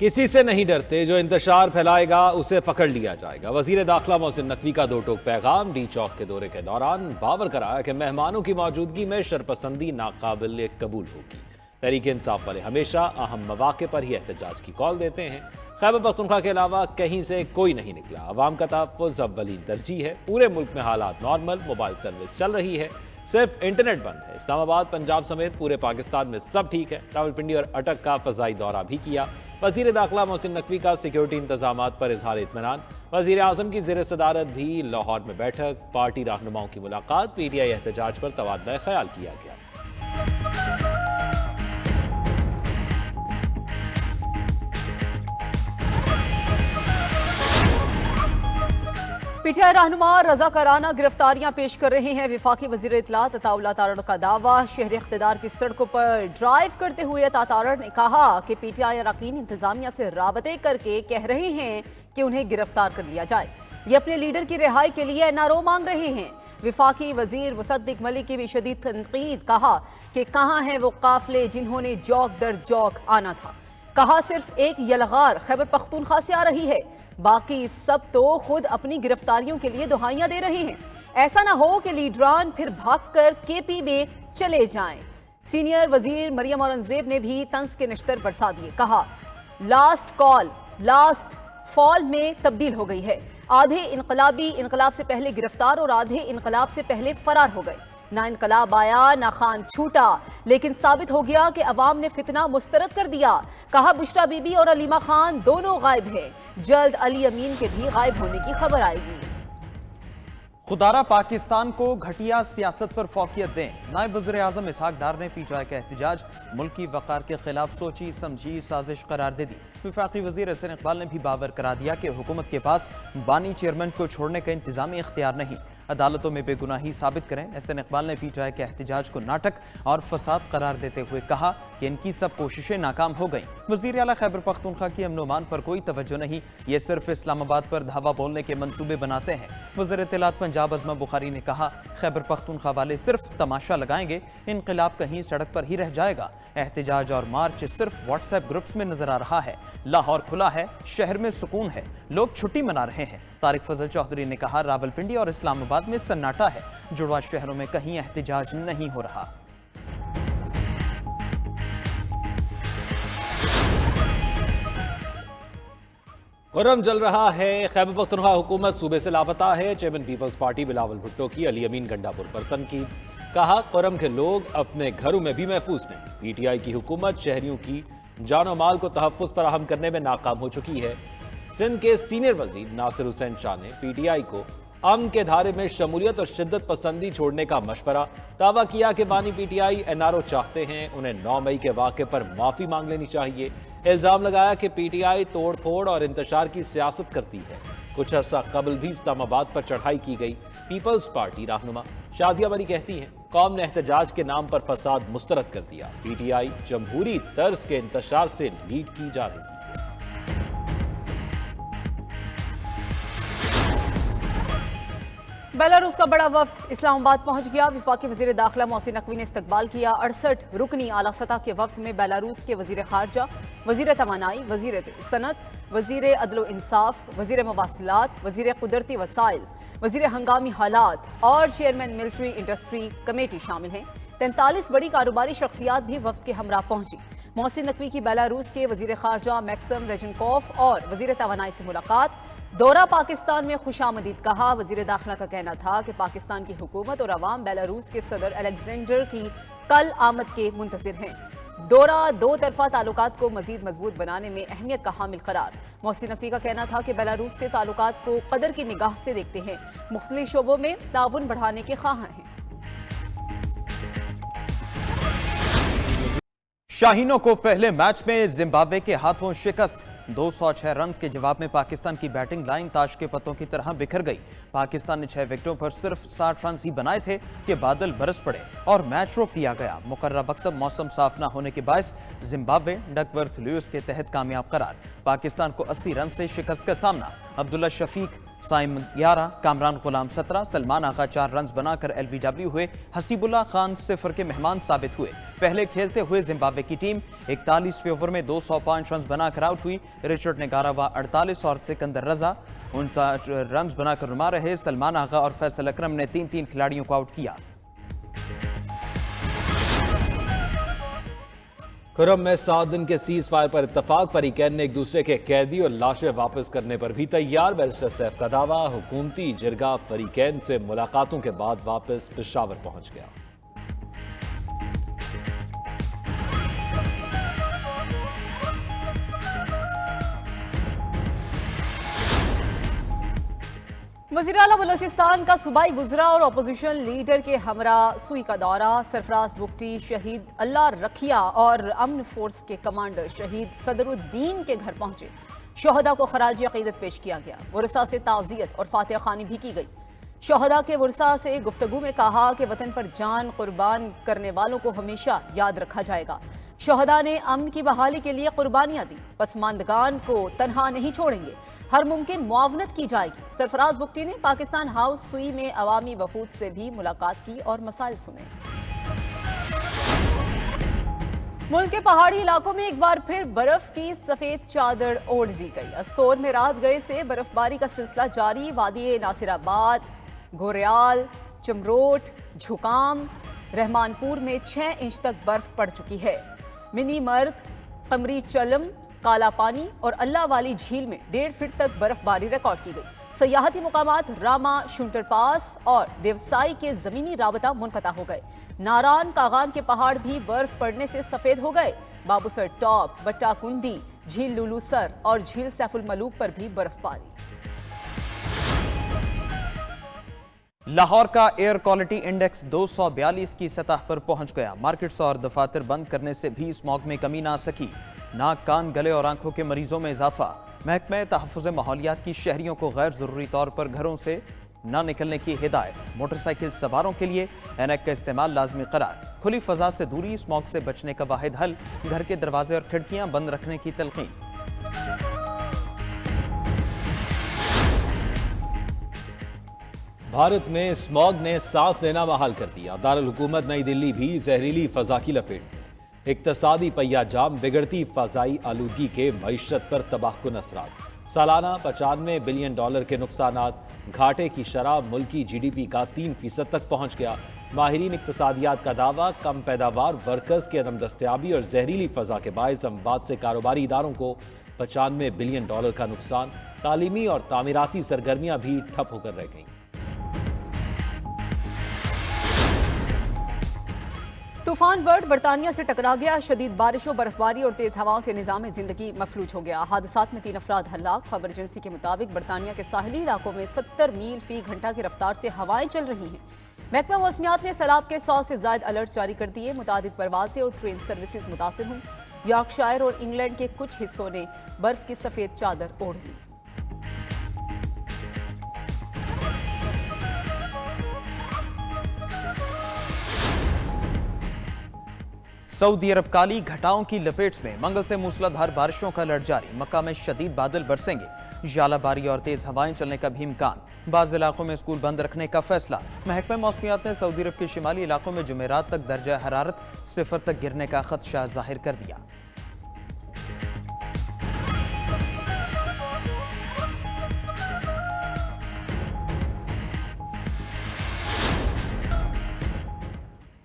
किसी से नहीं डरते, जो इंतशार फैलाएगा उसे पकड़ लिया जाएगा। वजीर दाखिला मोहसिन नकवी का दो टोक पैगाम। डी चौक के दौरे के दौरान बावर कराया कि मेहमानों की मौजूदगी में शरपसंदी नाकाबिल कबूल होगी। तहरीक इंसाफ वाले हमेशा अहम मौके पर ही एहतजाज की कॉल देते हैं। खैबर पख्तूनख्वा के अलावा कहीं से कोई नहीं निकला। अवाम का तहफ़्फ़ुज़ अव्वलीन तरजीह है। पूरे मुल्क में हालात नॉर्मल, मोबाइल सर्विस चल रही है, सिर्फ इंटरनेट बंद है। इस्लामाबाद, पंजाब समेत पूरे पाकिस्तान में सब ठीक है। रावलपिंडी और अटक का फ़ज़ाई दौरा भी किया। वज़ीर दाखिला मोहसिन नकवी का सिक्योरिटी इंतजामात पर इजहार इत्मीनान। वज़ीर आज़म की ज़ेर सदारत भी लाहौर में बैठक। पार्टी रहनुमाओं की मुलाकात। PTI एहतजाज पर तबादला ख्याल किया गया। PTI रहनुमा रज़ाकाराना गिरफ्तारियां पेश कर रहे हैं। वफाकी वज़ीर इत्तलात अताउल्लाह तारड़ का दावा। शहर इख्तिदार की सड़कों पर ड्राइव करते हुए तारड़ ने कहा कि PTI अरकान इंतजामिया से राबते करके कह रहे हैं कि उन्हें गिरफ्तार कर लिया जाए। ये अपने लीडर की रिहाई के लिए NRO मांग रहे हैं। वफाकी वजीर मुसद्दिक मलिक की भी शदीद तनकीद। कहा कि कहाँ हैं वो काफिले जिन्होंने जौक दर जौक आना था। कहा सिर्फ एक यलगार खैबर पख्तूनख्वा से आ रही है, बाकी सब तो खुद अपनी गिरफ्तारियों के लिए दुहाइयां दे रहे हैं। ऐसा ना हो कि लीडरान फिर भागकर KP में चले जाएं। सीनियर वजीर मरियम औरंगजेब ने भी तंज के निश्तर बरसा दिए। कहा लास्ट कॉल लास्ट फॉल में तब्दील हो गई है। आधे इनकलाबी इनकलाब से पहले गिरफ्तार और आधे इनकलाब से पहले फरार हो गए। ना इनकलाब आया ना खान छूटा, लेकिन साबित हो गया कि अवाम ने फितना मुस्तरद कर दिया। कहा बुशरा बीबी और अलीमा खान दोनों गायब हैं। जल्द अली अमीन के भी गायब होने की खबर आएगी। खुदारा पाकिस्तान को घटिया सियासत पर फौकियत दें। नायब वज़ीर आज़म इसहाक डार ने PTI का एहतजाज मुल्की वक़ार के खिलाफ सोची समझी साजिश करार दे दी। वफाकी वज़ीर एहसन इकबाल ने भी बावर करा दिया कि हुकूमत के पास बानी चेयरमैन को छोड़ने का इंतजामी इख्तियार नहीं, अदालतों में बेगुनाही साबित करें। एहसन इकबाल ने PTI के एहतजाज को नाटक और फसाद करार देते हुए कहा कि इनकी सब कोशिशें नाकाम हो गईं। वज़ीर आला खैबर पख्तूनख्वा की अमन-ओ-अमान पर कोई तवज्जो नहीं, ये सिर्फ इस्लामाबाद पर धावा बोलने के मंसूबे बनाते हैं। वज़ीर इत्तलात पंजाब अज़मा बुखारी ने कहा खैबर पख्तूनख्वा वाले सिर्फ तमाशा लगाएंगे, इनकलाब कहीं सड़क पर ही रह जाएगा। एहतजाज और मार्च सिर्फ WhatsApp ग्रुप्स में नजर आ रहा है। लाहौर खुला है, शहर में सुकून है, लोग छुट्टी मना रहे हैं। तारिक फजल चौधरी ने कहा रावलपिंडी और इस्लामाबाद में सन्नाटा है, जुड़वा शहरों में कहीं एहतजाज नहीं हो रहा। खुर्रम जल रहा है। खैबर पख्तूनख्वा हुकूमत सूबे से लापता है। Chairman People's Party Bilawal Bhutto की अली अमीन गंडापुर पर तनकीद। कहा खुर्रम के लोग अपने घरों में भी महफूज नहीं। PTI की हुकूमत शहरियों की जानो माल को तहफ़्फ़ुज़ फराहम करने में नाकाम हो चुकी है। सिंध के सीनियर वजीर नासिर हुसैन शाह ने PTI को अमन के धारे में शमूलियत और शिद्दत पसंदी छोड़ने का मशवरा। दावा किया कि बानी PTI NRO चाहते हैं, उन्हें 9 मई के वाक़े पर माफ़ी मांग लेनी चाहिए। इल्ज़ाम लगाया कि PTI तोड़ फोड़ और इंतशार की सियासत करती है। कुछ अर्सा कबल भी इस्लामाबाद पर चढ़ाई की गई। पीपल्स पार्टी रहनुमा शाजिया बरी कहती हैं कौम ने एहतजाज के नाम पर फसाद मुस्तरद कर दिया। PTI जमहूरी तर्ज के इंतशार से लीड की जा रही है। बेलारूस का बड़ा वफ्द इस्लामाबाद पहुंच गया। वफाकी वजीर दाखिला मोहसिन नकवी ने इस्तकबाल किया। 68 रुकनी आला सतह के वफ्द में बेलारूस के वजीर खारजा, वजीर तवानाई, वजीर सनत, वजीर अदल इंसाफ, वजीर मवासिलात, वजीर कुदरती वसाइल, वजीर हंगामी हालात और चेयरमैन मिलिट्री इंडस्ट्री कमेटी शामिल हैं। 43 बड़ी कारोबारी शख्सियात भी वफ्द के हमरा पहुंची। मोहसिन नकवी की बेलारूस के वजीर खारजा मैक्सम रेजनकोफ और वजीर तवानाई से मुलाकात। दौरा पाकिस्तान में खुशामदीद कहा। वजीर दाखिला का कहना था कि पाकिस्तान की हुकूमत और अवाम बेलारूस के सदर अलेक्जेंडर की कल आमद के मुंतज़िर हैं। दौरा दो तरफा ताल्लुकात को मजीद मजबूत बनाने में अहमियत का हामिल करार। मोहसिन नकवी का कहना था कि बेलारूस से ताल्लुकात को कदर की निगाह से देखते हैं, मुख्तलिफ शोबों में ताउन बढ़ाने के ख्वाह हैं। शाहीनों को पहले मैच में जिम्बाब्वे के हाथों शिकस्त। 206 रन के जवाब में पाकिस्तान की बैटिंग लाइन ताश के पत्तों की तरह बिखर गई। पाकिस्तान ने 6 विकेटों पर सिर्फ 60 रन ही बनाए थे कि बादल बरस पड़े और मैच रोक दिया गया। मुकर्रर वक्त मौसम साफ न होने के बायस जिम्बाब्वे डकवर्थ लुइस के तहत कामयाब करार। पाकिस्तान को 80 रन से शिकस्त का सामना। अब्दुल्ला शफीक साइम 11, कामरान गुलाम 17, सलमान आगा 4 रन बनाकर LBW हुए। हसीबुल्लाह खान 0 के मेहमान साबित हुए। पहले खेलते हुए जिम्बाब्वे की टीम 41वें ओवर में 205 रन बनाकर आउट हुई। रिचर्ड नेगारा 48 और सिकंदर रजा 49 रन बनाकर नुमा रहे। सलमान आगा और फैसल अकरम ने 3-3 खिलाड़ियों को आउट किया। खुर्रम में 7 दिन के सीज फायर पर इत्तफाक। फरीकैन ने एक दूसरे के कैदी और लाशें वापस करने पर भी तैयार। बैरिस्टर सैफ का दावा, हुकूमती जिरगा फरीकैन से मुलाकातों के बाद वापस पेशावर पहुंच गया। वज़ीर आला बलोचिस्तान का सूबाई वुज़रा और अपोजिशन लीडर के हमरा सुई का दौरा। सरफराज बुगटी, शहीद अल्लाह रखिया और अमन फोर्स के कमांडर शहीद सदरुद्दीन के घर पहुंचे। शोहदा को खराज अकीदत पेश किया गया। वरसा से ताज़ियत और फातिहा खानी भी की गई। शोहदा के वरसा से गुफ्तगू में कहा कि वतन पर जान कुर्बान करने वालों को हमेशा याद रखा जाएगा। शोहदा ने अमन की बहाली के लिए कुर्बानियां दी। पसमानदगान को तनहा नहीं छोड़ेंगे, हर मुमकिन मुआवनत की जाएगी। सरफराज बुगटी ने पाकिस्तान हाउस सुई में अवामी वफूद से भी मुलाकात की और मसाइल सुने। मुल्क के पहाड़ी इलाकों में एक बार फिर बर्फ की सफेद चादर ओढ़ ली गई। अस्तोर में रात गए से बर्फबारी का सिलसिला जारी। वादी नासिराबाद, घोरियाल, चमरोट, झुकाम, रहमानपुर में 6 इंच तक बर्फ पड़ चुकी है। मिनी मर्ग, कमरी चलम, काला पानी और अल्लाह वाली झील में 1.5 फीट तक बर्फबारी रिकॉर्ड की गई। सयाहती मुकामात रामा शुंटर पास और देवसाई के जमीनी राबता मुनक़ता हो गए। नारान कागान के पहाड़ भी बर्फ पड़ने से सफेद हो गए। बाबूसर टॉप, बट्टा कुंडी, झील लुलूसर और झील सैफुल मलूक पर भी बर्फबारी। लाहौर का एयर क्वालिटी इंडेक्स 242 की सतह पर पहुंच गया। मार्केट्स और दफातर बंद करने से भी स्मॉग में कमी ना सकी। नाक, कान, गले और आंखों के मरीजों में इजाफा। महकमे तहफ़्फ़ुज़ माहौलियात की शहरियों को गैर ज़रूरी तौर पर घरों से न निकलने की हिदायत। मोटरसाइकिल सवारों के लिए ऐनक का इस्तेमाल लाजमी करार। खुली फजा से दूरी, स्मॉग से बचने का वाहिद हल। घर के दरवाजे और खिड़कियां बंद रखने की तलकीन। भारत में स्मॉग ने सांस लेना महाल कर दिया। दारुल हुकूमत नई दिल्ली भी जहरीली फजा की लपेट में। इक्तसादी पहिया जाम, बिगड़ती फजाई आलूदगी के मईशत पर तबाहकुन असरात। सालाना $95 बिलियन के नुकसानात। घाटे की शरह मुल्की GDP का 3% तक पहुंच गया। माहिरीन इक्तसादियात का दावा, कम पैदावार, वर्कर्स की अदम दस्तयाबी और जहरीली फजा के बायस अमवात से कारोबारी इदारों को $95 बिलियन का नुकसान। तालीमी और तामीराती सरगर्मियां भी ठप होकर रह गईं। तूफान बर्ड बरतानिया से टकरा गया। शदीद बारिशों, बर्फबारी और तेज हवाओं से निजाम जिंदगी मफलूज हो गया। हादसात में 3 अफराद हलाक। खबर एजेंसी के मुताबिक बरतानिया के साहिली इलाकों में 70 मील फी घंटा की रफ्तार से हवाएं चल रही हैं। महकमा मौसमियात ने सैलाब के 100 से ज्यादा अलर्ट जारी कर दिए। मुतादिद परवाजें और ट्रेन सर्विसेज मुतासिर हुई। यॉर्कशायर और इंग्लैंड के कुछ हिस्सों ने बर्फ की सफेद चादर ओढ़ ली। सऊदी अरब काली घटाओं की लपेट में। मंगल से मूसलाधार बारिशों का अलर्ट जारी। मक्का में शदीद बादल बरसेंगे। जालाबारी और तेज हवाएं चलने का भी इम्कान। बाज़ इलाकों में स्कूल बंद रखने का फैसला। महकमा मौसमियात ने सऊदी अरब के शिमाली इलाकों में जुमेरात तक दर्जा हरारत 0 तक गिरने का खदशा जाहिर कर दिया।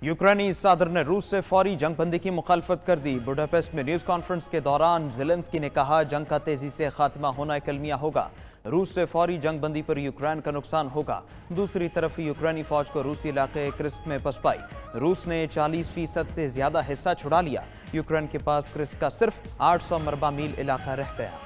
यूक्रेनी सदर ने रूस से फौरी जंगबंदी की मुखालफत कर दी। बुडापेस्ट में न्यूज कॉन्फ्रेंस के दौरान ज़ेलेंस्की ने कहा, जंग का तेजी से खात्मा होना कलमिया होगा। रूस से फौरी जंगबंदी पर यूक्रेन का नुकसान होगा। दूसरी तरफ यूक्रेनी फौज को रूसी इलाके क्रिस्क में पसपाई। रूस ने 40% से ज्यादा हिस्सा छुड़ा लिया। यूक्रेन के पास क्रिस्क का सिर्फ 800 मरबा मील इलाका रह गया।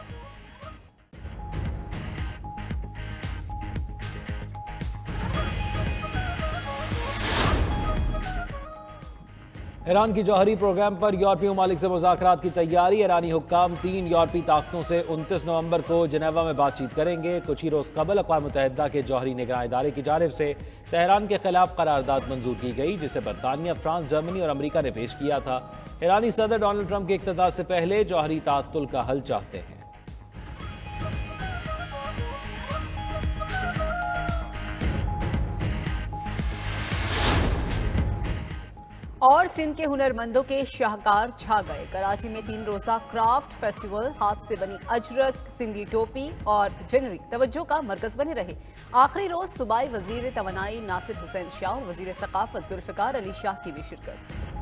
ईरान की जौहरी प्रोग्राम पर यूरोपीय ममालिक से मुज़ाकरात की तैयारी। ईरानी हुक्काम 3 यूरोपीय ताकतों से 29 नवंबर को जिनेवा में बातचीत करेंगे। कुछ ही रोज़ कबल अक़वाम मुत्तहिदा के जौहरी निगरान इदारे की जानिब से तेहरान के खिलाफ करारदाद मंजूर की गई, जिसे बरतानिया, फ्रांस, जर्मनी और अमरीका ने पेश किया था। ईरानी सदर डोनाल्ड ट्रंप के इक़्तिदार से पहले जौहरी ताअत्तुल का हल चाहते हैं। और सिंध के हुनरमंदों के शाहकार छा गए। कराची में 3 रोजा क्राफ्ट फेस्टिवल, हाथ से बनी अजरक, सिंधी टोपी और जनरी तवज्जो का मरकज बने रहे। आखिरी रोज सूबाई वजीर तवानाई नासिर हुसैन शाह और वजीर सकाफत जुल्फिकार अली शाह की भी शिरकत।